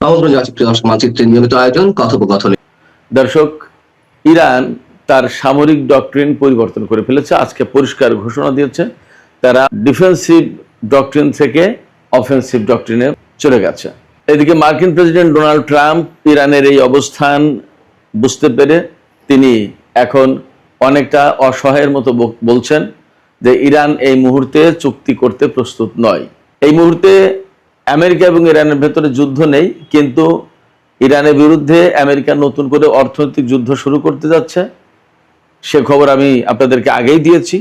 আমন্ত্রণ জানাচ্ছি প্রিয় দর্শক মানচিত্রের নিয়মিত আয়োজন কথোপকথনে। দর্শক, ইরান তার সামরিক ডক্ট্রিন পরিবর্তন করে ফেলেছে। আজকে পরিষ্কার ঘোষণা দিয়েছে তারা ডিফেন্সিভ ডক্ট্রিন থেকে অফেন্সিভ ডক্ট্রিনে চলে গেছে। এদিকে মার্কিন প্রেসিডেন্ট ডোনাল্ড ট্রাম্প ইরানের এই অবস্থান বুঝতে পেরে তিনি এখন অনেকটা অসহায়ের মতো বলছেন যে ইরান এই মুহূর্তে চুক্তি করতে প্রস্তুত নয়। এই মুহূর্তে আমেরিকা এবং ইরানের ভেতরে যুদ্ধ নেই, কিন্তু ইরানের বিরুদ্ধে আমেরিকা নতুন করে অর্থনৈতিক যুদ্ধ শুরু করতে যাচ্ছে, সে খবর আমি আপনাদেরকে আগেই দিয়েছি।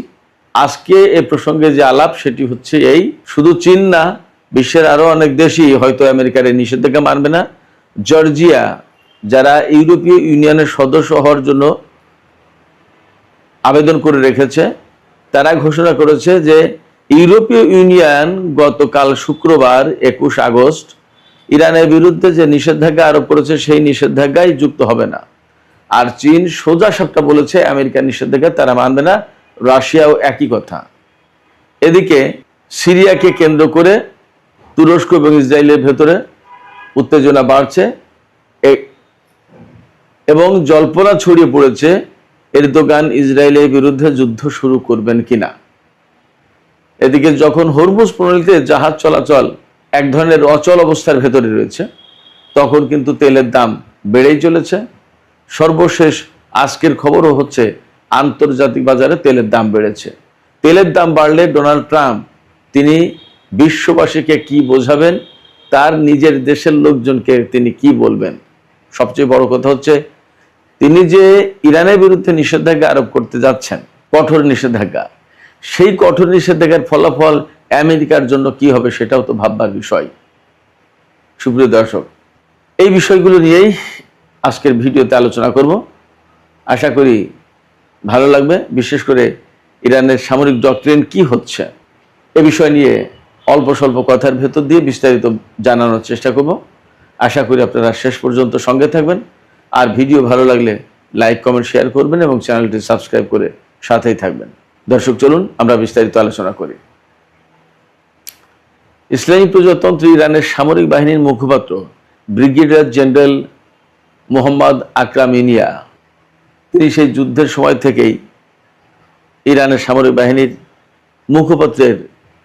আজকে এ প্রসঙ্গে যে আলাপ সেটি হচ্ছে এই, শুধু চীন না, বিশ্বের আরো অনেক দেশই হয়তো আমেরিকার এই নিষেধাজ্ঞা মানবে না। জর্জিয়া, যারা ইউরোপীয় ইউনিয়নের সদস্য হওয়ার জন্য আবেদন করে রেখেছে, তারা ঘোষণা করেছে যে ইউরোপীয় ইউনিয়ন গতকাল শুক্রবার 21 আগস্ট ইরানের বিরুদ্ধে যে নিষেধাজ্ঞা আরোপ করেছে সেই নিষেধাজ্ঞায় যুক্ত হবে না। আর চীন সোজা সাপটা বলেছে আমেরিকার নিষেধাজ্ঞা তারা মানবে না, রাশিয়াও একই কথা। এদিকে সিরিয়াকে কেন্দ্র করে তুরস্ক এবং ইসরায়েলের ভেতরে উত্তেজনা বাড়ছে এবং জল্পনা ছড়িয়ে পড়েছে এরদোগান ইসরায়েলের বিরুদ্ধে যুদ্ধ শুরু করবেন কিনা। এদিকে যখন হরমুজ প্রণালীতে জাহাজ চলাচল এক ধরনের অচল অবস্থার ভেতরে রয়েছে, তখন কিন্তু তেলের দাম বেড়েই চলেছে। সর্বশেষ আজকের খবরও হচ্ছে আন্তর্জাতিক বাজারে তেলের দাম বেড়েছে। তেলের দাম বাড়লে ডোনাল্ড ট্রাম্প তিনি বিশ্ববাসীকে কি বোঝাবেন, তার নিজের দেশের লোকজনকে তিনি কি বলবেন। সবচেয়ে বড় কথা হচ্ছে তিনি যে ইরানের বিরুদ্ধে নিষেধাজ্ঞা আরোপ করতে যাচ্ছেন, কঠোর নিষেধাজ্ঞা, সেই কঠোর নিষেধাজ্ঞার ফলাফল আমেরিকার জন্য কি হবে সেটাও তো ভাববার বিষয়। সুপ্রিয় দর্শক, এই বিষয়গুলো নিয়েই আজকের ভিডিওতে আলোচনা করব। আশা করি ভালো লাগবে। বিশেষ করে ইরানের সামরিক ডক্ট্রিন কি হচ্ছে এ বিষয় নিয়ে অল্প স্বল্প কথার ভেতর দিয়ে বিস্তারিত জানানোর চেষ্টা করব। আশা করি আপনারা শেষ পর্যন্ত সঙ্গে থাকবেন। আর ভিডিও ভালো লাগলে লাইক, কমেন্ট, শেয়ার করবেন এবং চ্যানেলটি সাবস্ক্রাইব করে সাথেই থাকবেন। দর্শক, চলুন আমরা বিস্তারিত আলোচনা করি। ইসলামী প্রজাতন্ত্র ইরানের সামরিক বাহিনীর মুখপাত্র ব্রিগেডিয়ার জেনারেল মোহাম্মদ আকরাম ইনিয়া, তিনি সেই যুদ্ধের সময় থেকেই ইরানের সামরিক বাহিনীর মুখপাত্রের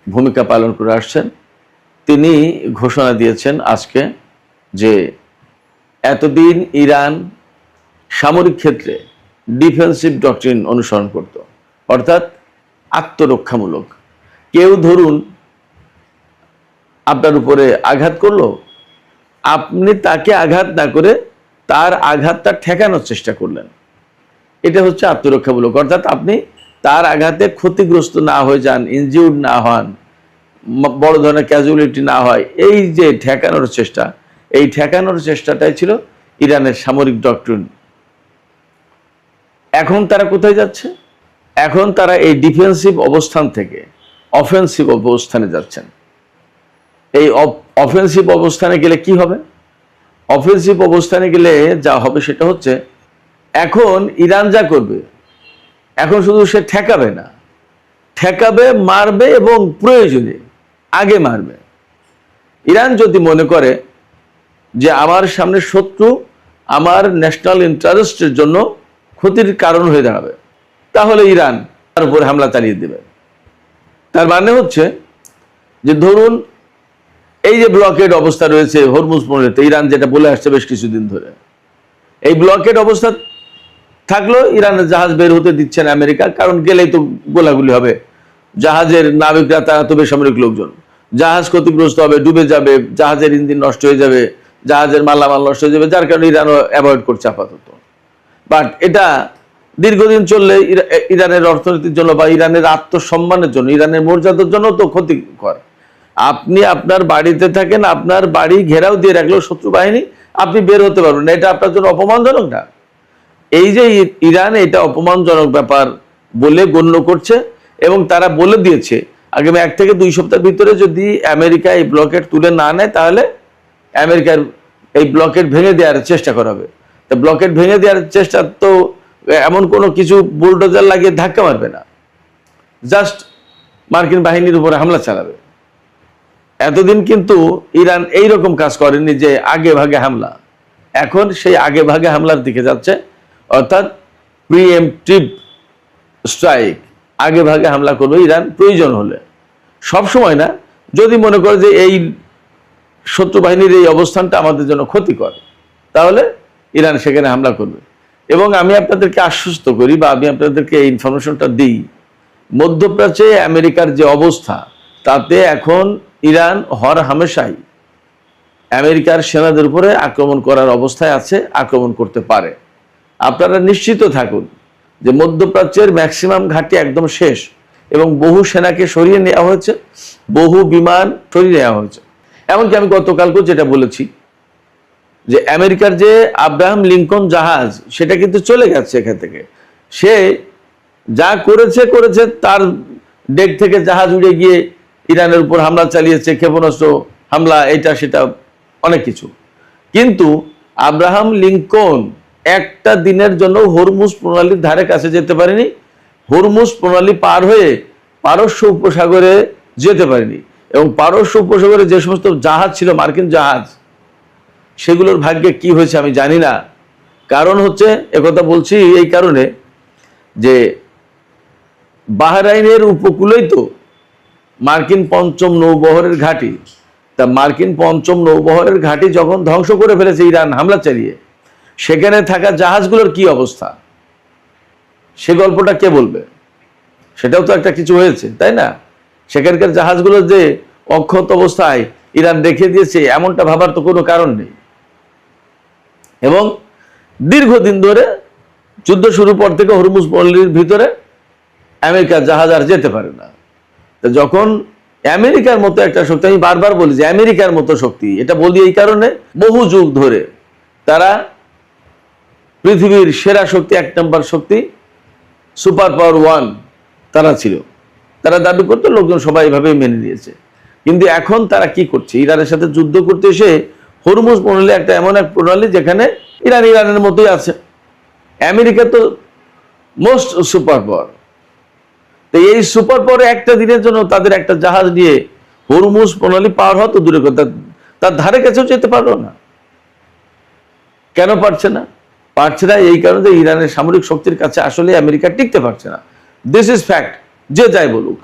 ভূমিকা পালন করে আসছেন। তিনি ঘোষণা দিয়েছেন আজকে যে এতদিন ইরান সামরিক ক্ষেত্রে ডিফেন্সিভ ডক্ট্রিন অনুসরণ করত, অর্থাৎ আত্মরক্ষামূলক। কেউ ধরুন আপনার উপরে আঘাত করলো, আপনি তাকে আঘাত না করে তার আঘাতটা ঠেকানোর চেষ্টা করলেন, এটা হচ্ছে আত্মরক্ষামূলক। অর্থাৎ আপনি তার আঘাতে ক্ষতিগ্রস্ত না হয়ে যান, ইনজিউর্ড না হন, বড় ধরনের ক্যাজুয়ালিটি না হয়, এই যে ঠেকানোর চেষ্টা, এই ঠেকানোর চেষ্টাটাই ছিল ইরানের সামরিক ডক্ট্রিন। এখন তারা কোথায় যাচ্ছে? এখন তারা এই ডিফেন্সিভ অবস্থান থেকে অফেন্সিভ অবস্থানে যাচ্ছেন। এই অফেন্সিভ অবস্থানে গেলে কি হবে? অফেন্সিভ অবস্থানে গেলে যা হবে সেটা হচ্ছে, এখন ইরান যা করবে, এখন শুধু সে ঠেকাবে না, ঠেকাবে, মারবে এবং প্রয়োজনে আগে মারবে। ইরান যদি মনে করে যে আমার সামনে শত্রু আমার ন্যাশনাল ইন্টারেস্টের জন্য ক্ষতির কারণ হয়ে দাঁড়াবে, তাহলে ইরান তার উপরে হামলা চালিয়ে দেবে। তার মানে হচ্ছে যে ধরুন এই যে ব্লকেড অবস্থা রয়েছে হরমুজ প্রণালীতে, ইরান যেটা বলে আসছে বেশ কিছুদিন ধরে, এই ব্লকেড অবস্থা থাকলো, ইরানের জাহাজ বের হতে দিচ্ছে না আমেরিকা, কারণ গেলেই তো গোলাগুলি হবে, জাহাজের নাবিকরা তারা তো বেসামরিক লোকজন, জাহাজ ক্ষতিগ্রস্ত হবে, ডুবে যাবে, জাহাজের ইঞ্জিন নষ্ট হয়ে যাবে, জাহাজের মালামাল নষ্ট হয়ে যাবে, যার কারণে ইরানও অ্যাভয়েড করছে আপাতত। বাট এটা দীর্ঘদিন চললে ইরানের অর্থনীতির জন্য বা ইরানের আত্মসম্মানের জন্য, ইরানের মর্যাদার জন্য তো ক্ষতিকর। আপনি আপনার বাড়িতে থাকেন, আপনার বাড়ি ঘেরাও দিয়ে রাখলেও শত্রু বাহিনী, আপনি বের হতে পারবেন না, এটা আপনার জন্য অপমানজনক না? এই যে ইরান এটা অপমানজনক ব্যাপার বলে গণ্য করছে এবং তারা বলে দিয়েছে আগামী 1 থেকে 2 সপ্তাহের ভিতরে যদি আমেরিকা এই ব্লকেট তুলে না নেয়, তাহলে আমেরিকার এই ব্লকেট ভেঙে দেওয়ার চেষ্টা করা হবে। তা ব্লকেট ভেঙে দেওয়ার চেষ্টা তো এমন কোনো কিছু বুলডোজার লাগিয়ে ধাক্কা মারবে না, জাস্ট মার্কিন বাহিনীর উপরে হামলা চালাবে। এতদিন কিন্তু ইরান এইরকম কাজ করেনি যে আগে ভাগে হামলা, এখন সেই আগে ভাগে হামলার দিকে যাচ্ছে, অর্থাৎ প্রিএমপ্টিভ স্ট্রাইক, আগে ভাগে হামলা করবে ইরান প্রয়োজন হলে, সব সময় না, যদি মনে করে যে এই শত্রু বাহিনীর এই অবস্থানটা আমাদের জন্য ক্ষতিকর, তাহলে ইরান সেখানে হামলা করবে। এবং আমি আপনাদেরকে আশ্বস্ত করি বা আমি আপনাদেরকে এই ইনফরমেশনটা দিই, মধ্যপ্রাচ্যে আমেরিকার যে অবস্থা, তাতে এখন ইরান হর হামেশাই আমেরিকার সেনাদের উপরে আক্রমণ করার অবস্থায় আছে, আক্রমণ করতে পারে। আপনারা নিশ্চিত থাকুন যে মধ্যপ্রাচ্যের ম্যাক্সিমাম ঘাঁটি একদম শেষ এবং বহু সেনাকে সরিয়ে নেওয়া হয়েছে, বহু বিমান সরিয়ে নেওয়া হয়েছে। এমনকি আমি গতকালকেও যেটা বলেছি যে আমেরিকার যে আব্রাহাম লিঙ্কন জাহাজ, সেটা কিন্তু চলে গেছে এখান থেকে। সে যা করেছে তার ডেক থেকে জাহাজ উড়ে গিয়ে ইরানের উপর হামলা চালিয়েছে, ক্ষেপণাস্ত্র হামলা, এটা সেটা অনেক কিছু। কিন্তু আব্রাহাম লিঙ্কন একটা দিনের জন্য হরমুজ প্রণালীর ধারে কাছে যেতে পারেনি, হরমুজ প্রণালী পার হয়ে পারস্য উপসাগরে যেতে পারেনি। এবং পারস্য উপসাগরে যে সমস্ত জাহাজ ছিল, মার্কিন জাহাজ, সেগুলোর ভাগ্যে কি হয়েছে আমি জানি না। কারণ হচ্ছে, একথা বলছি এই কারণে যে বাহরাইনের উপকূলেই তো মার্কিন পঞ্চম নৌবহরের ঘাঁটি। তা মার্কিন পঞ্চম নৌবহরের ঘাঁটি যখন ধ্বংস করে ফেলেছে ইরান হামলা চালিয়ে, সেখানে থাকা জাহাজগুলোর কি অবস্থা, সে গল্পটা কে বলবে? সেটাও তো একটা কিছু হয়েছে, তাই না? সেখানকার জাহাজগুলো যে অক্ষত অবস্থায় ইরান রেখে দিয়েছে, এমনটা ভাবার তো কোনো কারণ নেই। এবং দীর্ঘদিন ধরে যুদ্ধ শুরু পর থেকে হরমুজ প্রণালীর ভিতরে আমেরিকার জাহাজ আর যেতে পারে না। তো যখন আমেরিকার মতো একটা শক্তি, আমি বারবার বলি যে আমেরিকার মতো শক্তি, এটা বলি এই কারণে, বহু যুগ ধরে তারা পৃথিবীর সেরা শক্তি, এক নম্বর শক্তি, সুপার পাওয়ার ওয়ান তারা ছিল, তারা দাবি করতো, লোকজন সবাই এভাবেই মেনে নিয়েছে। কিন্তু এখন তারা কি করছে? ইরানের সাথে যুদ্ধ করতে এসে হরমুজ প্রণালী একটা এমন এক প্রণালী যেখানে ইরানের মতোই আছে। আমেরিকা তো মোস্ট সুপার পাওয়ার, তো এই সুপার পাওয়ারে একটা দিনের জন্য তাদের একটা জাহাজ নিয়ে হরমুজ প্রণালী পার হওয়া তো দূরে কথা, তার ধারে কাছেও যেতে পারলো না। কেন পারছে না? পারছে না এই কারণে যে ইরানের সামরিক শক্তির কাছে আসলে আমেরিকা টিকতে পারছে না। দিস ইজ ফ্যাক্ট, যে যাই বলুক।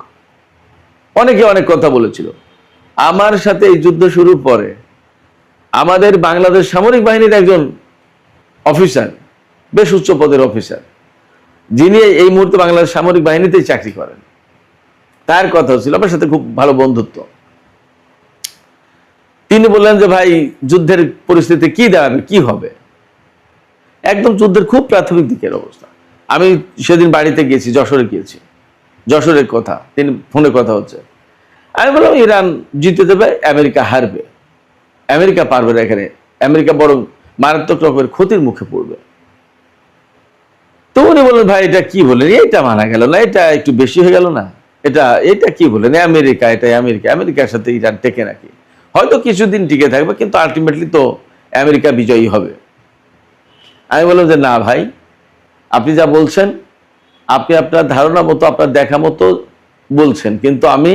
অনেকে অনেক কথা বলেছিল। আমার সাথে এই যুদ্ধ শুরুর পরে আমাদের বাংলাদেশ সামরিক বাহিনীর একজন অফিসার, বেশ উচ্চ পদের অফিসার, যিনি এই মুহূর্তে বাংলাদেশ সামরিক বাহিনীতেই চাকরি করেন, তার কথা ছিল, আমার সাথে খুব ভালো বন্ধুত্ব। তিনি বললেন যে ভাই, যুদ্ধের পরিস্থিতি কি দাঁড়াবে, কি হবে? একদম যুদ্ধের খুব প্রাথমিক দিকের অবস্থা। আমি সেদিন বাড়িতে গিয়েছি, যশোরে গিয়েছি, যশোরের কথা, তিনি ফোনে কথা হচ্ছে। আমি বললাম ইরান জিতে দেবে, আমেরিকা হারবে, আমেরিকা পারবে না এখানে, আমেরিকা বরং মারাত্মক রকমের ক্ষতির মুখে পড়বে। তো উনি বললেন ভাই এটা কি বলেন, এটা মানা গেল না, এটা একটু বেশি হয়ে গেল না, এটা কি বলেন, আমেরিকা, এটাই আমেরিকার সাথে ইরান টেকে নাকি? হয়তো কিছুদিন টিকে থাকবে, কিন্তু আলটিমেটলি তো আমেরিকা বিজয়ী হবে। আমি বললাম যে না ভাই, আপনি যা বলছেন, আপনি আপনার ধারণা মতো, আপনার দেখা মতো বলছেন, কিন্তু আমি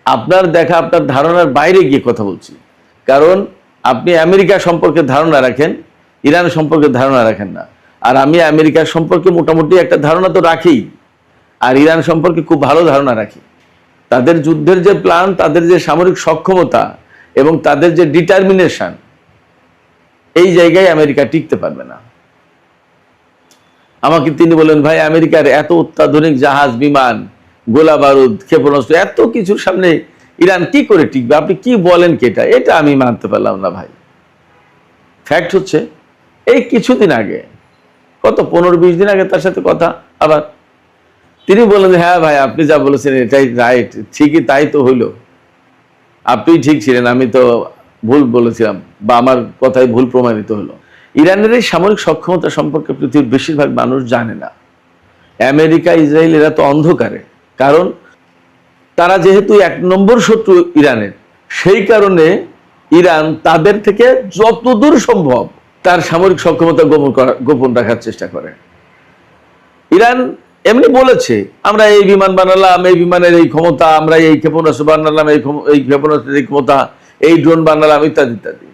আপনার দেখা, আপনার ধারণার বাইরে গিয়ে কথা বলছি। কারণ আপনি আমেরিকা সম্পর্কে ধারণা রাখেন, ইরান সম্পর্কে ধারণা রাখেন না। আর আমি আমেরিকার সম্পর্কে মোটামুটি একটা ধারণা তো রাখি, আর ইরান সম্পর্কে খুব ভালো ধারণা রাখি। তাদের যুদ্ধের যে প্ল্যান, তাদের যে সামরিক সক্ষমতা এবং তাদের যে ডিটারমিনেশন, এই জায়গায় আমেরিকা টিকতে পারবে না। আমাকে তিনি বলেন ভাই, আমেরিকার এত অত্যাধুনিক জাহাজ, বিমান, গোলা বারুদ, ক্ষেপণাস্ত্র, এত কিছুর সামনে ইরান কি করে টিকবে? আপনি কি বলেন কি? এটা আমি মানতে পারলাম না ভাই। ফ্যাক্ট হচ্ছে, এই কিছুদিন আগে, কত 15-20 দিন আগে তার সাথে কথা, আবার তিনি বললেন হ্যাঁ ভাই, আপনি যা বলেছেন এটাই রাইট, ঠিকই তাই তো হইল, আপনি ঠিক ছিলেন, আমি তো ভুল বলেছিলাম, বা আমার কথাই ভুল প্রমাণিত হলো। ইরানের এই সামরিক সক্ষমতা সম্পর্কে পৃথিবীর বেশিরভাগ মানুষ জানে না। আমেরিকা, ইসরায়েল এরা তো অন্ধকারে, কারণ তারা যেহেতু 1 নম্বর শত্রু ইরানের, সেই কারণে ইরান তাদের থেকে যতদূর সম্ভব তার সামরিক সক্ষমতা গোপন রাখার চেষ্টা করে। ইরান এমনি বলেছে আমরা এই বিমান বানালাম, এই বিমানের এই ক্ষমতা, আমরা এই ক্ষেপণাস্ত্র বানালাম, এই ক্ষেপণাস্ত্রের এই ক্ষমতা, এই ড্রোন বানালাম, ইত্যাদি ইত্যাদি।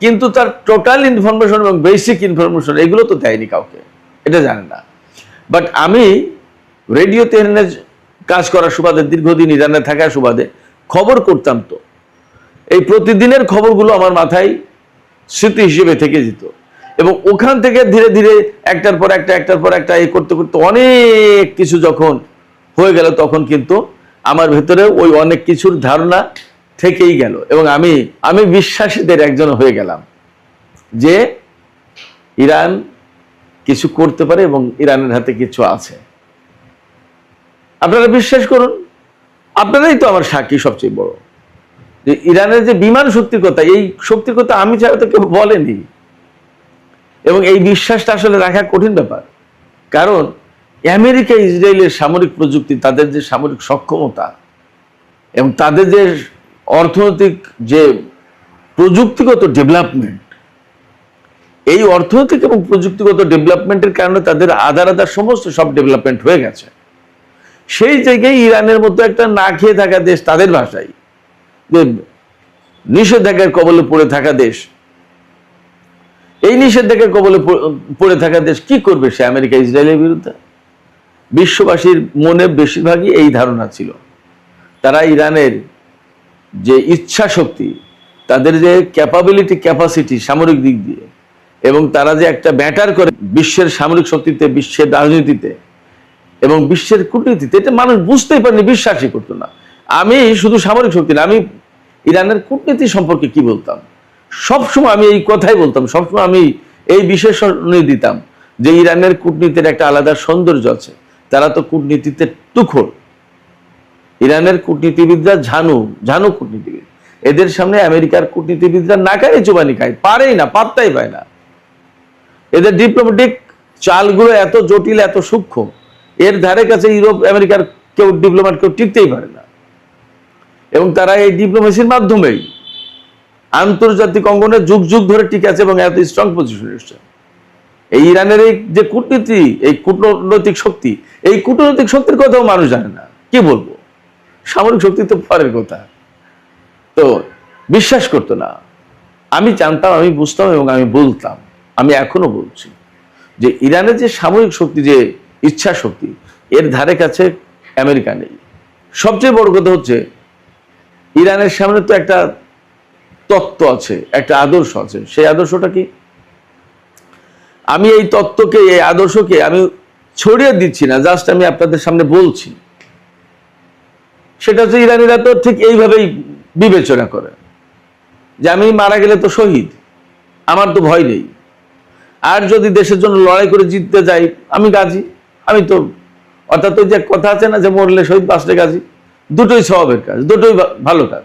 কিন্তু তার টোটাল ইনফরমেশন এবং বেসিক ইনফরমেশন এগুলো তো দেয়নি কাউকে, এটা জানে না। বাট আমি রেডিও তেহরানে কাজ করার সুবাদে, দীর্ঘদিন ইরানে থাকার সুবাদে খবর করতাম, তো এই প্রতিদিনের খবরগুলো আমার মাথায় স্মৃতি হিসেবে থেকে যেত। এবং ওখান থেকে ধীরে ধীরে একটার পর একটা এই করতে করতে অনেক কিছু যখন হয়ে গেল, তখন কিন্তু আমার ভেতরে ওই অনেক কিছুর ধারণা থেকেই গেল। এবং আমি বিশ্বাসীদের একজন হয়ে গেলাম যে ইরান কিছু করতে পারে এবং ইরানের হাতে কিছু আছে। আপনারা বিশ্বাস করুন, আপনারাই তো আমার সাক্ষী সবচেয়ে বড়, যে ইরানের যে বিমান শক্তির কথা, এই শক্তির কথা আমি ছাড়া তো কেউ বলেনি। এবং এই বিশ্বাসটা আসলে রাখা কঠিন ব্যাপার, কারণ আমেরিকা ইসরায়েলের সামরিক প্রযুক্তি, তাদের যে সামরিক সক্ষমতা এবং তাদের যে অর্থনৈতিক যে প্রযুক্তিগত ডেভেলপমেন্ট, এই অর্থনৈতিক এবং প্রযুক্তিগত ডেভেলপমেন্টের কারণে তাদের আধা সমস্ত সব ডেভেলপমেন্ট হয়ে গেছে। সেই জায়গায় ইরানের মতো একটা না খেয়ে থাকা দেশ, তাদের ভাষায় যে নিষেধাজ্ঞার কবলে পড়ে থাকা দেশ, এই নিষেধাজ্ঞার কবলে পড়ে থাকা দেশ কি করবে সে আমেরিকা ইসরায়েলের বিরুদ্ধে? বিশ্ববাসীর মনে বেশিরভাগই এই ধারণা ছিল। তারা ইরানের যে ইচ্ছা শক্তি, তাদের যে ক্যাপাসিটি সামরিক দিক দিয়ে, এবং তারা যে একটা ব্যাটার করে বিশ্বের সামরিক শক্তিতে, বিশ্বের রাজনীতিতে এবং বিশ্বের কূটনীতিতে, এটা মানুষ বুঝতেই পারেনি, বিশ্বাসই করতো না। আমি শুধু সামরিক শক্তি না, আমি ইরানের কূটনীতি সম্পর্কে কি বলতাম, সবসময় আমি এই কথাই বলতাম, সবসময় আমি এই বিশেষণ দিতাম যে ইরানের কূটনীতির একটা আলাদা সৌন্দর্য আছে। তারা তো কূটনীতিতে তুখোর, ইরানের কূটনীতিবিদরা ঝানু কূটনীতিবিদ। এদের সামনে আমেরিকার কূটনীতিবিদরা নাকানি চুবানি খায়, পারেই না, পাত্তাই পায় না। এদের ডিপ্লোম্যাটিক চালগুলো এত জটিল, এত সূক্ষ্ম, এর ধারে কাছে ইউরোপ আমেরিকার কেউ ডিপ্লোম্যাট কেউ টিকতেই পারে না। এবং তারা এই ডিপ্লোমেসির মাধ্যমেই আন্তর্জাতিক অঙ্গনে যুগ যুগ ধরে টিকে আছে এবং এত স্ট্রং পজিশনে এসছে। এই ইরানের এই যে কূটনীতি, এই কূটনৈতিক শক্তি, এই কূটনৈতিক শক্তির কথাও মানুষ জানে না, কি বলবো, সামরিক শক্তি তো পরের কথা। তো বিশ্বাস করতো না। আমি জানতাম, আমি বুঝতাম এবং আমি বলতাম, আমি এখনো বলছি যে ইরানের যে সামরিক শক্তি, যে ইচ্ছা শক্তি, এর ধারে কাছে আমেরিকা নেই। সবচেয়ে বড় কথা হচ্ছে ইরানের সামনে তো একটা তত্ত্ব আছে, একটা আদর্শ আছে। সেই আদর্শটা কি? আমি এই তত্ত্বকে, এই আদর্শকে আমি ছড়িয়ে দিচ্ছি না, জাস্ট আমি আপনাদের সামনে বলছি। সেটা হচ্ছে ইরানিরা তো ঠিক এইভাবেই বিবেচনা করে যে আমি মারা গেলে তো শহীদ, আমার তো ভয় নেই। আর যদি দেশের জন্য লড়াই করে জিততে যাই, আমি গাজী, আমি তো, অর্থাৎ ওই যে কথা আছে না যে মরলে শহীদ বাঁচলে গাজী, দুটোই স্বভাবের কাজ, দুটোই ভালো কাজ।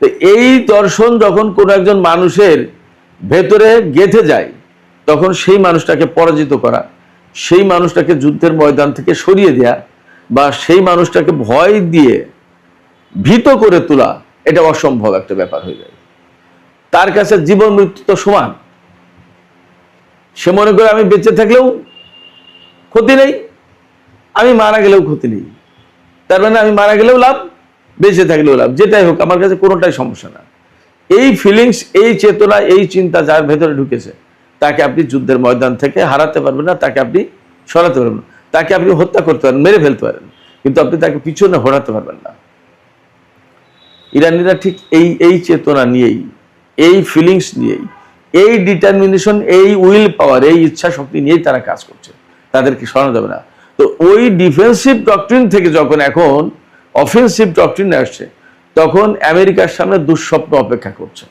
তো এই দর্শন যখন কোনো একজন মানুষের ভেতরে গেঁথে যায়, তখন সেই মানুষটাকে পরাজিত করা, সেই মানুষটাকে যুদ্ধের ময়দান থেকে সরিয়ে দেয়া, বা সেই মানুষটাকে ভয় দিয়ে ভীত করে তোলা, এটা অসম্ভব একটা ব্যাপার হয়ে যায়। তার কাছে জীবন মৃত্যু তো সমান। সে মনে করে আমি বেঁচে থাকলেও ক্ষতি নেই, আমি মারা গেলেও ক্ষতি নেই। তার মানে আমি মারা গেলেও লাভ, বেঁচে থাকলেও লাভ, যেটাই হোক আমার কাছে কোনোটাই সমস্যা না। এই ফিলিংস, এই চেতনা, এই চিন্তা যার ভেতরে ঢুকেছে, তাকে আপনি যুদ্ধের ময়দান থেকে হারাতে পারবেন না, তাকে আপনি সরাতে পারবেন না, তাকে আপনি হত্যা করতে পারেন, মেরে ফেলতে পারেন, কিন্তু আপনি তাকে পিছনে হরাতে পারবেন না। ইরানিরা ঠিক এই চেতনা নিয়েই, এই ফিলিংস নিয়েই, এই ডিটারমিনেশন, এই উইল পাওয়ার, এই ইচ্ছা শক্তি নিয়েই তারা কাজ করছে, তাদেরকে সরানো যাবে না। তো ওই ডিফেন্সিভ ডক্ট্রিন থেকে যখন এখন অফেন্সিভ ডক্ট্রিনে আসছে, তখন আমেরিকার সামনে দুঃস্বপ্ন অপেক্ষা করছে,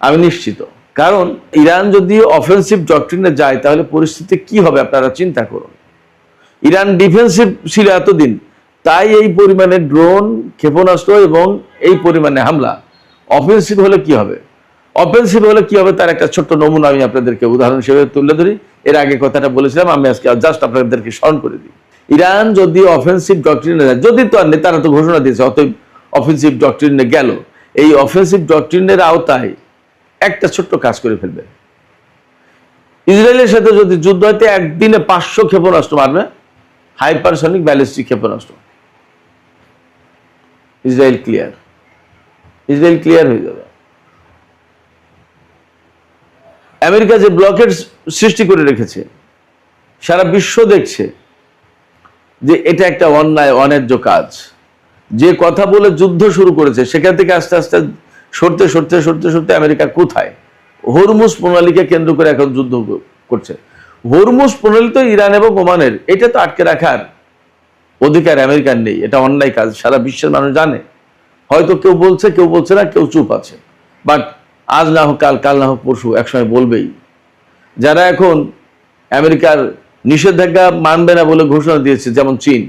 আমি নিশ্চিত। কারণ ইরান যদি অফেন্সিভ ডক্ট্রিনে যায়, তাহলে পরিস্থিতি কি হবে আপনারা চিন্তা করুন। ইরান ডিফেন্সিভ ছিল এতদিন, তাই এই পরিমাণে ড্রোন, ক্ষেপণাস্ত্র এবং এই পরিমাণে হামলা। অফেন্সিভ হলে কি হবে? অফেন্সিভ হলে কি হবে তার একটা ছোট্ট নমুনা আমি আপনাদেরকে উদাহরণ হিসেবে তুলে ধরি। এর আগে কথাটা বলেছিলাম, আমি আজকে জাস্ট আপনাদেরকে স্মরণ করে দিই। ইরান যদি অফেন্সিভ ডক্ট্রিনে যায়, যদি তো আর নেই, তারা তো ঘোষণা দিয়েছে অতএব অফেন্সিভ ডক্ট্রিনে গেল, এই অফেন্সিভ ডক্ট্রিনের আওতায় একটা ছোট্ট কাজ করে ফেলবে। ইসরায়েলের সাথে যদি যুদ্ধ হইতে একদিনে 500 ক্ষেপণাস্ত্র মারবে, হাইপারসনিক ব্যালিস্টিক ক্ষেপণাস্ত্র। ইসরায়েল ক্লিয়ার হয়ে যাবে। আমেরিকা যে ব্লকের সৃষ্টি করে রেখেছে, সারা বিশ্ব দেখছে যে এটা একটা অন্যায় অন্যায্য কাজ। যে কথা বলে যুদ্ধ শুরু করেছে সেখান থেকে আস্তে আস্তে সরতে আমেরিকা কোথায়? হরমুজ প্রণালীকে কেন্দ্র করে এখন যুদ্ধ করছে। হরমুজ প্রণালী তো ইরান এবং ওমানের, এটা তো আটকে রাখার অধিকার আমেরিকার নেই। এটা অন্যায় কাজ, সারা বিশ্বের মানুষ জানে। হয়তো কেউ বলছে, কেউ বলছে না, কেউ চুপ আছে। বাট আজ না হোক কাল, কাল না হোক পরশু, একসময় বলবেই। যারা এখন আমেরিকার নিষেধাজ্ঞা মানবে না বলে ঘোষণা দিয়েছে, যেমন চীন,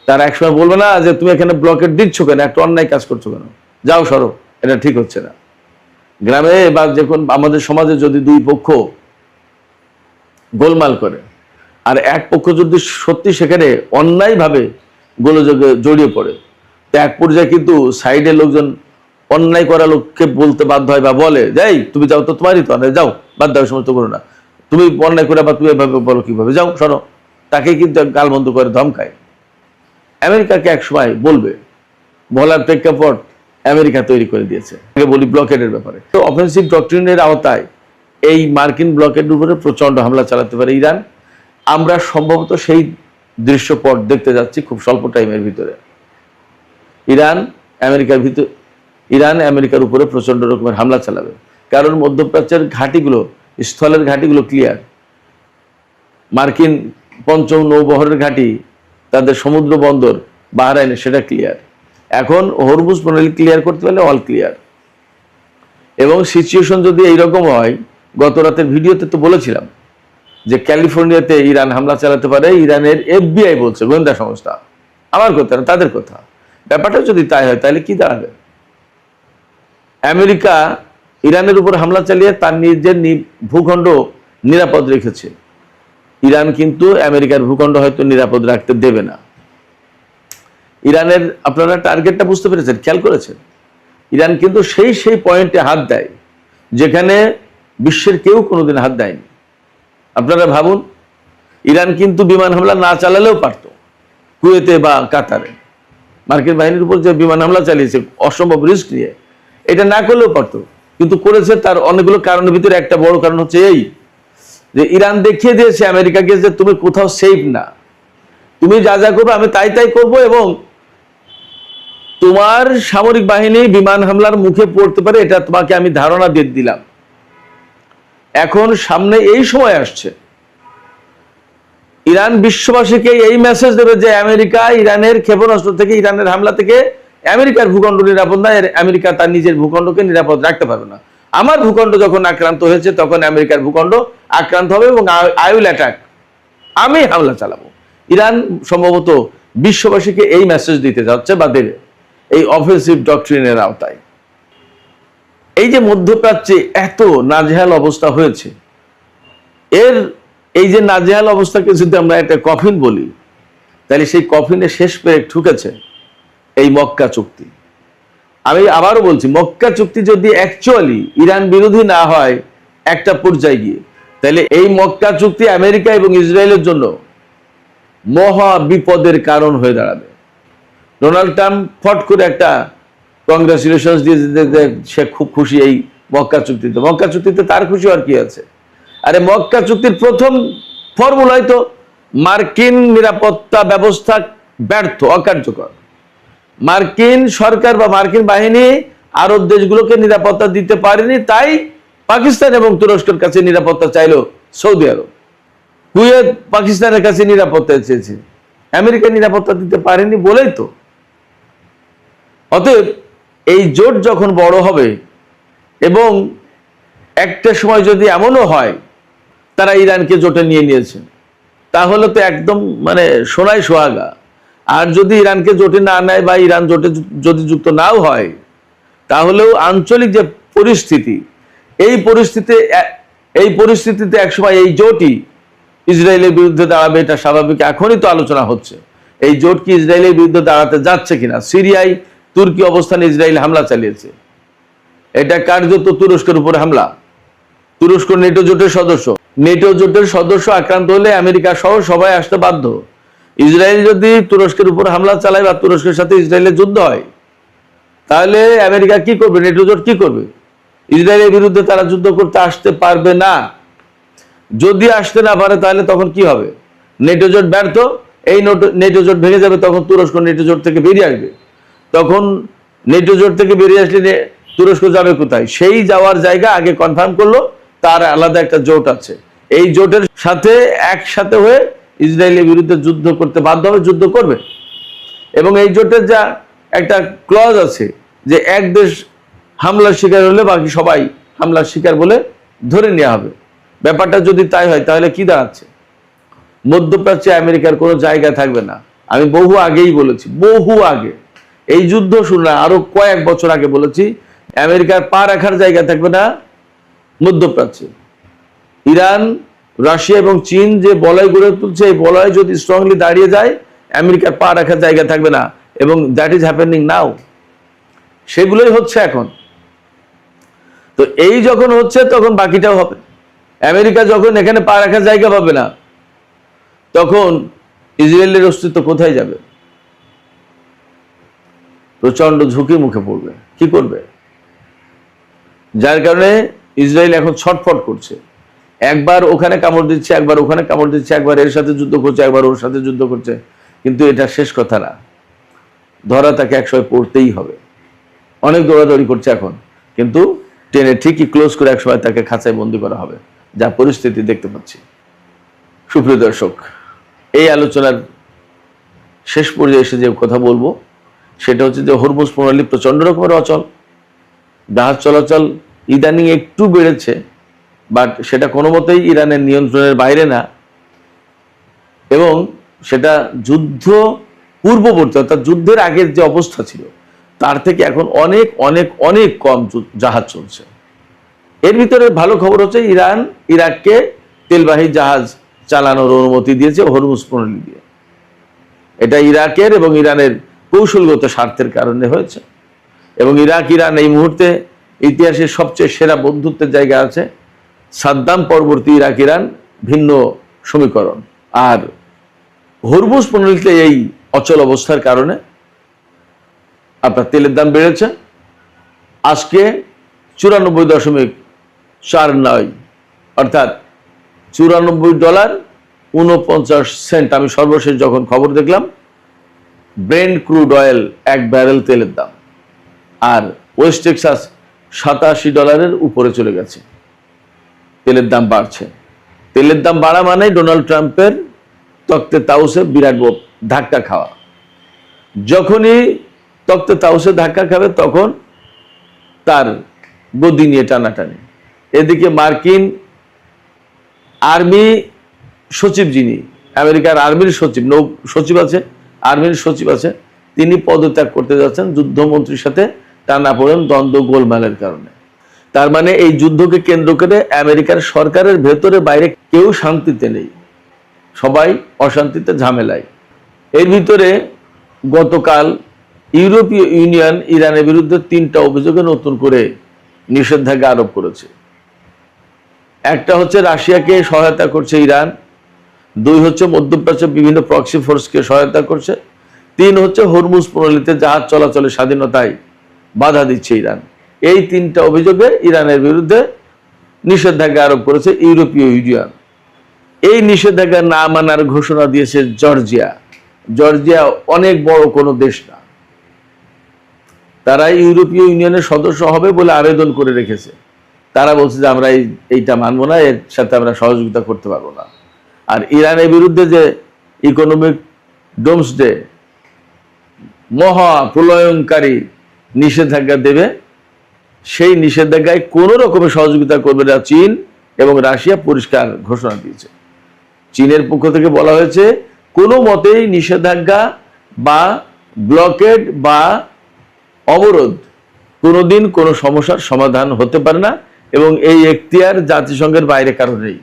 তারা একসময় বলবে না যে তুমি এখানে ব্লকেট দিচ্ছ কেন, একটা অন্যায় কাজ করছো কেন, যাও সরো, এটা ঠিক হচ্ছে না। গ্রামে বা যখন আমাদের সমাজে যদি দুই পক্ষ গোলমাল করে আর এক পক্ষ যদি সত্যি সেখানে অন্যায়ভাবে গোলযোগে জড়িয়ে পড়ে, তো এক পর্যায়ে কিন্তু সাইডের লোকজন অন্যায় করা লোককে বলতে বাধ্য হয় বা বলে, যাই তুমি যাও, তো তোমারই তো যাও, বাধ্য হয়, সমস্ত করো না, তুমি অন্যায় করে বা তুমি এভাবে বলো কিভাবে, যাও সরো। তাকে কিন্তু গালবন্ধ করে ধমকায়। আমেরিকাকে এক সময় বলবে, বলার প্রেক্ষাপট আমেরিকা তৈরি করে দিয়েছে। বলি ব্লকেডের ব্যাপারে, তো অফেন্সিভ ডক্ট্রিনের আওতায় এই মার্কিন ব্লকের উপরে প্রচন্ড হামলা চালাতে পারে ইরান। আমরা সম্ভবত সেই দৃশ্যপট দেখতে যাচ্ছি খুব স্বল্প টাইমের ভিতরে। ইরান আমেরিকার উপরে প্রচন্ড রকমের হামলা চালাবে, কারণ মধ্যপ্রাচ্যের ঘাঁটিগুলো, স্থলের ঘাঁটিগুলো ক্লিয়ার। মার্কিন পঞ্চম নৌবহরের ঘাঁটি, তাদের সমুদ্র বন্দর বাহরাইনে, সেটা ক্লিয়ার। এখন হরমুজ প্রণালী ক্লিয়ার করতে পারলে অল ক্লিয়ার। এবং সিচুয়েশন যদি এইরকম হয়, গত রাতের ভিডিওতে তো বলেছিলাম যে ক্যালিফোর্নিয়াতে ইরান হামলা চালাতে পারে, ইরানের FBI বলছে, গোয়েন্দা সংস্থা, আমার কথা না, তাদের কথা। ব্যাপারটা যদি তাই হয় তাহলে কি দাঁড়াবে? আমেরিকা ইরানের উপর হামলা চালিয়ে তার নিজের ভূখণ্ড নিরাপদ রেখেছে। ইরান কিন্তু আমেরিকার ভূখণ্ড হয়তো নিরাপদ রাখতে দেবে না। ইরানের, আপনারা টার্গেটটা বুঝতে পেরেছেন, খেয়াল করেছেন? ইরান কিন্তু সেই পয়েন্টে হাত দেয় যেখানে বিশ্বের কেউ কোনোদিন হাত দেয়নি। আপনারা ভাবুন, ইরান কিন্তু বিমান হামলা না চালালেও পারত। কুয়েতে বা কাতারে মার্কিন বাহিনীর উপর যে বিমান হামলা চালিয়েছে অসম্ভব রিস্ক নিয়ে, এটা না করলেও পারত, কিন্তু করেছে। তার অনেকগুলো কারণের ভিতরে একটা বড় কারণ হচ্ছে এই যে ইরান দেখিয়ে দিয়েছে আমেরিকাকে যে তুমি কোথাও সেফ না, তুমি যা যা করবে আমি তাই করব, এবং তোমার সামরিক বাহিনী বিমান হামলার মুখে পড়তে পারে, এটা তোমাকে আমি ধারণা দিয়ে দিলাম। এখন সামনে এই সময় আসছে, ইরান বিশ্ববাসীকে এই মেসেজ দেবে যে আমেরিকা ইরানের ক্ষেপণাস্ত্র থেকে, ইরানের হামলা থেকে আমেরিকার ভূখণ্ড নিরাপদ না, আমেরিকা তার নিজের ভূখণ্ডকে নিরাপদ রাখতে পারবে না। আমার ভূখণ্ড যখন আক্রান্ত হয়েছে তখন আমেরিকার ভূখণ্ড আক্রান্ত হবে এবং আই উইল অ্যাটাক, আমি হামলা চালাবো। ইরান সম্ভবত বিশ্ববাসীকে এই মেসেজ দিতে যাচ্ছে বা দেবে এই অফেন্সিভ ডক্ট্রিনের আওতায়। এই যে মধ্যপ্রাচ্যে এত নাজেহাল অবস্থা হয়েছে, এই যে নাজেহাল অবস্থাকে যদি আমরা একটা কফিন বলি, তাহলে সেই কফিনে শেষ পেরে ঠুকেছে এই মক্কা চুক্তি। আমি আবারও বলছি, মক্কা চুক্তি যদি অ্যাকচুয়ালি ইরান বিরোধী না হয় একটা পর্যায়ে গিয়ে, তাহলে এই মক্কা চুক্তি আমেরিকা এবং ইসরায়েলের জন্য মহা বিপদের কারণ হয়ে দাঁড়াবে। ডোনাল্ড ট্রাম্প ফট করে একটা কংগ্রাচুলেশন দিয়ে সে খুব খুশি এই মক্কা চুক্তিতে। মক্কা চুক্তিতে তার খুশি আর কি আছে? আরে মক্কা চুক্তির প্রথম ফর্মুলাই তো মার্কিন নিরাপত্তা ব্যবস্থা ব্যর্থ, অকার্যকর। মার্কিন সরকার বা মার্কিন বাহিনী আরব দেশগুলোকে নিরাপত্তা দিতে পারেনি, তাই পাকিস্তান এবং তুরস্কের কাছে নিরাপত্তা চাইল সৌদি আরব। কুয়েত পাকিস্তানের কাছে নিরাপত্তা চেয়েছে, আমেরিকা নিরাপত্তা দিতে পারেনি বলেই তো। অতএব এই জোট যখন বড় হবে এবং একটা সময় যদি এমনও হয় তারা ইরানকে জোটে নিয়ে নিয়েছে, তাহলে তো একদম মানে সোনায় সোহাগা। আর যদি ইরানকে জোটে না নেয় বা ইরান জোটে যদি যুক্ত নাও হয়, তাহলেও আঞ্চলিক যে পরিস্থিতি, এই পরিস্থিতিতে একসময় এই জোটই ইসরায়েলের বিরুদ্ধে দাঁড়াবে, এটা স্বাভাবিক। এখনই তো আলোচনা হচ্ছে এই জোট কি ইসরায়েলের বিরুদ্ধে দাঁড়াতে যাচ্ছে কিনা। সিরিয়ায় তুর্কি অবস্থানে ইসরায়েল হামলা চালিয়েছে, এটা কার্যত তুরস্কের উপরে হামলা। তুরস্ক নেটো জোটের সদস্য, নেটো জোটের সদস্য আক্রান্ত হলে আমেরিকা সহ সবাই আসতে বাধ্য। ইসরায়েল যদি তুরস্কের উপর হামলা চালায় বা তুরস্কের সাথে ইসরায়েলের যুদ্ধ হয়, তাহলে আমেরিকা কি করবে? নেটো জোট কি করবে? ইসরায়েলের বিরুদ্ধে তারা যুদ্ধ করতে আসতে পারবে না। যদি আসতে না পারে তাহলে তখন কি হবে? নেটো জোট ব্যর্থ, এই নেটো জোট ভেঙে যাবে, তখন তুরস্ক নেটো জোট থেকে বেরিয়ে আসবে। তখন নেটো জোট থেকে বেরিয়ে আসলে তুরস্ক যাবে কোথায়? সেই যাওয়ার জায়গা আগে কনফার্ম করলো, তার আলাদা একটা জোট আছে। এই জোটের সাথে একসাথে হয়ে ইসরায়েলের বিরুদ্ধে যুদ্ধ করতে বাধ্য হবে, যুদ্ধ করবে। এবং এই জোটের যা একটা ক্লজ আছে যে এক দেশ হামলার শিকার হলে বাকি সবাই হামলার শিকার বলে ধরে নেওয়া হবে। ব্যাপারটা যদি তাই হয় তাহলে কি দাঁড়াচ্ছে? মধ্যপ্রাচ্যে আমেরিকার কোনো জায়গা থাকবে না। আমি বহু আগেই বলেছি, বহু আগে, এই যুদ্ধ শুরু না আরো কয়েক বছর আগে বলেছি, আমেরিকার পা রাখার জায়গা থাকবে না মধ্যপ্রাচ্যে। ইরান, রাশিয়া এবং চীন যে বলয় গড়ে তুলছে, এই বলয় যদি স্ট্রংলি দাঁড়িয়ে যায়, আমেরিকার পা রাখার জায়গা থাকবে না। এবং দ্যাট ইজ হ্যাপেনিং নাও। সেগুলোই হচ্ছে এখন। তো এই যখন হচ্ছে তখন বাকিটাও হবে। আমেরিকা যখন এখানে পা রাখার জায়গা পাবে না, তখন ইসরায়েলের অস্তিত্ব কোথায় যাবে? প্রচন্ড ঝুঁকির মুখে পড়বে। কি করবে? যার কারণে ইসরায়েল এখন ছটফট করছে। একবার ওখানে কামড় দিচ্ছে, একবার ওখানে কামড় দিচ্ছে, একবার এর সাথে যুদ্ধ করছে, একবার ওর সাথে যুদ্ধ করছে। কিন্তু এটা শেষ কথা না, ধরা তাকে একসময় পড়তেই হবে। অনেক দৌড়াদৌড়ি করছে এখন, কিন্তু টেনে ঠিকই ক্লোজ করে একসময় তাকে খাঁচায় বন্দি করা হবে, যা পরিস্থিতি দেখতে পাচ্ছি। সুপ্রিয় দর্শক, এই আলোচনার শেষ পর্যায়ে এসে যে কথা বলবো সেটা হচ্ছে যে হরমুজ প্রণালী প্রচন্ড রকমের অচল। জাহাজ চলাচল ইদানিং একটু বেড়েছে, বাট সেটা কোনো মতেই ইরানের নিয়ন্ত্রণের বাইরে না। এবং সেটা যুদ্ধ পূর্ববর্তী, অর্থাৎ যুদ্ধের আগের যে অবস্থা ছিল তার থেকে এখন অনেক অনেক অনেক কম জাহাজ চলছে। এর ভিতরে ভালো খবর হচ্ছে ইরান ইরাককে তেলবাহী জাহাজ চালানোর অনুমতি দিয়েছে হরমুজ প্রণালী দিয়ে। এটা ইরাকের এবং ইরানের কৌশলগত স্বার্থের কারণে হয়েছে। এবং ইরাক ইরান এই মুহূর্তে ইতিহাসের সবচেয়ে সেরা বন্ধুত্বের জায়গা আছে। সাদ্দাম পরবর্তী ইরাক ইরান ভিন্ন সমীকরণ। আর হরমুজ প্রণালীতে এই অচল অবস্থার কারণে আপনার তেলের দাম বেড়েছে। আজকে 94.49, অর্থাৎ $94.49 আমি সর্বশেষ যখন খবর দেখলাম ব্রেন্ট ক্রুড অয়েল 1 ব্যারেল তেলের দাম। আর ওয়েস্ট টেক্সাস $87 উপরে চলে গেছে। তেলের দাম বাড়ছে। তেলের দাম বাড়া মানে ডোনাল্ড ট্রাম্পের তক্তে তাউসে বিরাট ধাক্কা খাওয়া। যখনই তক্তে তাউসে ধাক্কা খাবে তখন তার গদি নিয়ে টানাটানি। এদিকে মার্কিন আর্মি সচিব, যিনি আমেরিকার আর্মির সচিব, নৌ সচিব আছে, আর্মির সচিব আছে, তিনি পদত্যাগ করতে যাচ্ছেন যুদ্ধমন্ত্রীর সাথে টানাপোড়েন, দ্বন্দ্ব, গোলমালের কারণে। তার মানে এই যুদ্ধকে কেন্দ্র করে আমেরিকার সরকারের ভেতরে বাইরে কেউ শান্তিতে নেই, সবাই অশান্তিতে, ঝামেলায়। এর ভিতরে গতকাল ইউরোপীয় ইউনিয়ন ইরানের বিরুদ্ধে 3টা অভিযোগে নতুন করে নিষেধাজ্ঞা আরোপ করেছে। একটা হচ্ছে রাশিয়াকে সহায়তা করছে ইরান, 2 হচ্ছে মধ্যপ্রাচ্যের বিভিন্ন প্রক্সি ফোর্সকে সহায়তা করছে, 3 হচ্ছে হরমুজ প্রণালীতে জাহাজ চলাচলের স্বাধীনতায় বাধা দিচ্ছে ইরান। এই 3টা অভিযোগে ইরানের বিরুদ্ধে নিষেধাজ্ঞা আরোপ করেছে ইউরোপীয় ইউনিয়ন। এই নিষেধাজ্ঞা না মানার ঘোষণা দিয়েছে জর্জিয়া। জর্জিয়া অনেক বড় কোনো দেশ না, তারা ইউরোপীয় ইউনিয়নের সদস্য হবে বলে আবেদন করে রেখেছে। তারা বলছে যে আমরা এইটা মানবো না, এর সাথে আমরা সহযোগিতা করতে পারবো না। আর ইরানের বিরুদ্ধে যে ইকোনমিক ডোমসডে, মহা প্রলয়ঙ্কারী নিষেধাজ্ঞা দেবে, সেই নিষেধাজ্ঞায় কোনো রকমের সহযোগিতা করবে না চীন এবং রাশিয়া পরিষ্কার ঘোষণা দিয়েছে। চীনের পক্ষ থেকে বলা হয়েছে কোনো মতেই নিষেধাজ্ঞা বা ব্লকেড বা অবরোধ কোনোদিন কোনো সমস্যার সমাধান হতে পারে না, এবং এই এখতিয়ার জাতিসংঘের বাইরে কারো নেই।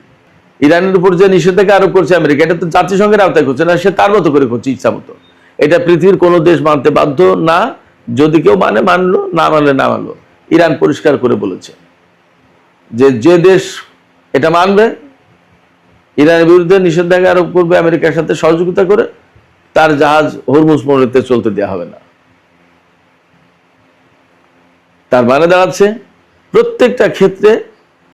ইরানের উপর যে নিষেধাজ্ঞা আরোপ করছে আমেরিকা, এটা তো জাতিসংঘের আওতায় করছে না, সে তার মতো করে করছে, ইচ্ছা মতো। এটা পৃথিবীর কোনো দেশ মানতে বাধ্য না। যদি কেউ মানে মানলো, না মানলে না মানলো। ইরান পরিষ্কার করে বলেছে যে যে দেশ এটা মানবে ইরানের বিরুদ্ধে নিষেধাজ্ঞা আরোপ করবে আমেরিকার সাথে সহযোগিতা করে, তার জাহাজ হরমুজ প্রণালীতে চলতে দেওয়া হবে না। তার মানে দাঁড়াচ্ছে প্রত্যেকটা ক্ষেত্রে